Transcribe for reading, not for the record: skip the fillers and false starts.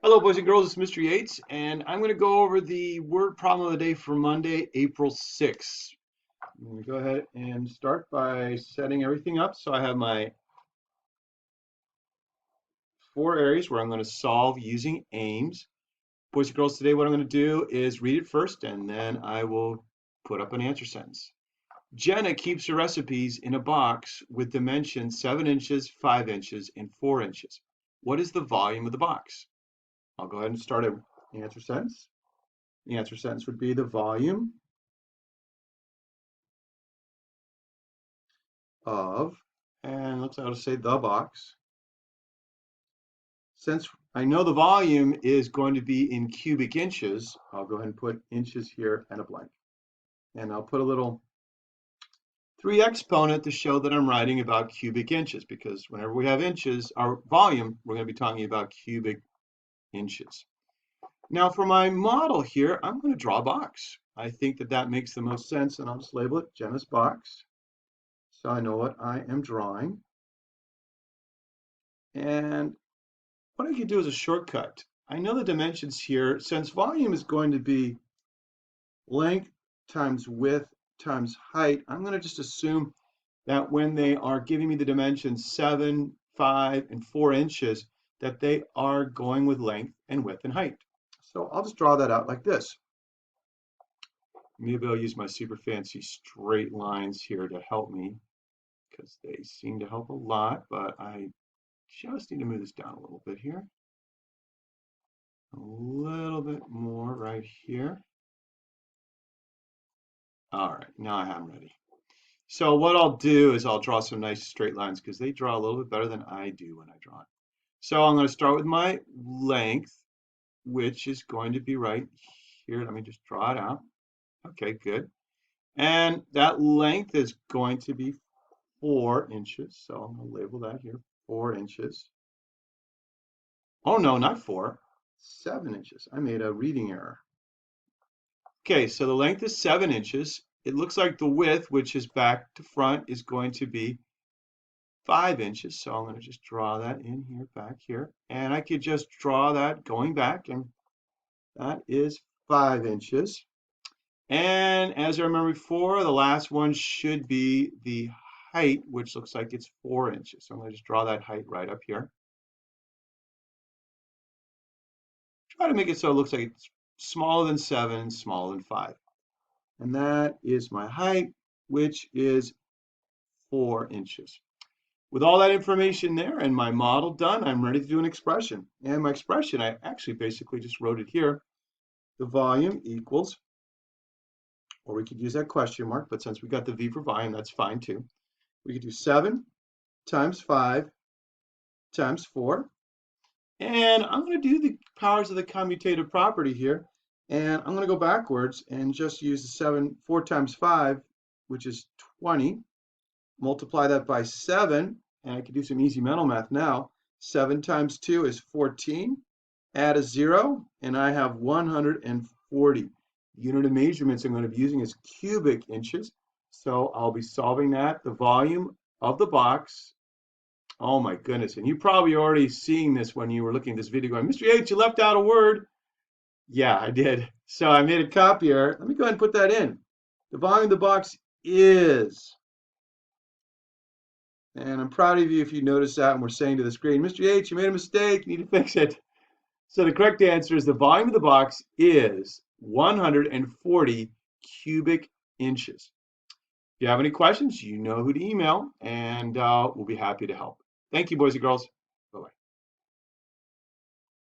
Hello, boys and girls. It's Mr. Yates, and I'm going to go over the word problem of the day for Monday, April 6th. I'm going to go ahead and start by setting everything up. So I have my 4 areas where I'm going to solve using aims. Boys and girls, today what I'm going to do is read it first, and then I will put up an answer sentence. Jenna keeps her recipes in a box with dimensions 7 inches, 5 inches, and 4 inches. What is the volume of the box? I'll go ahead and start an answer sentence. The answer sentence would be the volume of, and looks like I'll say the box. Since I know the volume is going to be in cubic inches, I'll go ahead and put inches here and a blank. And I'll put a little 3 exponent to show that I'm writing about cubic inches, because whenever we have inches, our volume, we're going to be talking about cubic inches. Now for my model here, I'm going to draw a box. I think that that makes the most sense, and I'll just label it Jenna's box, so I know what I am drawing. And what I could do is a shortcut. I know the dimensions here. Since volume is going to be length times width times height, I'm going to just assume that when they are giving me the dimensions 7, 5, and 4 inches, that they are going with length and width and height. So I'll just draw that out like this. Maybe I'll use my super fancy straight lines here to help me, because they seem to help a lot, but I just need to move this down a little bit here. A little bit more right here. All right, now I'm ready. So what I'll do is I'll draw some nice straight lines because they draw a little bit better than I do when I draw it. So I'm going to start with my length, which is going to be right here. Let me just draw it out. Okay, good. And that length is going to be 4 inches. So I'm going to label that here, 4 inches. Oh no, not 4, 7 inches. I made a reading error. Okay, so the length is 7 inches. It looks like the width, which is back to front, is going to be 5 inches. So I'm going to just draw that in here, back here. And I could just draw that going back, and that is 5 inches. And as I remember before, the last one should be the height, which looks like it's 4 inches. So I'm going to just draw that height right up here. Try to make it so it looks like it's smaller than 7, smaller than 5. And that is my height, which is 4 inches. With all that information there and my model done, I'm ready to do an expression. And my expression, I actually basically just wrote it here. The volume equals, or we could use that question mark, but since we got the V for volume, that's fine too. We could do 7 times 5 times 4. And I'm going to do the powers of the commutative property here. And I'm going to go backwards and just use the 4 times 5, which is 20. Multiply that by 7, and I can do some easy mental math now. 7 times 2 is 14. Add a 0, and I have 140. The unit of measurements I'm going to be using is cubic inches. So I'll be solving that. The volume of the box. Oh my goodness. And you probably already seeing this when you were looking at this video going, Mr. Yates, you left out a word. Yeah, I did. So I made a copier. Let me go ahead and put that in. The volume of the box is, and I'm proud of you if you notice that and we're saying to the screen, Mr. Yates, you made a mistake, you need to fix it. So the correct answer is the volume of the box is 140 cubic inches. If you have any questions, you know who to email, and we'll be happy to help. Thank you, boys and girls.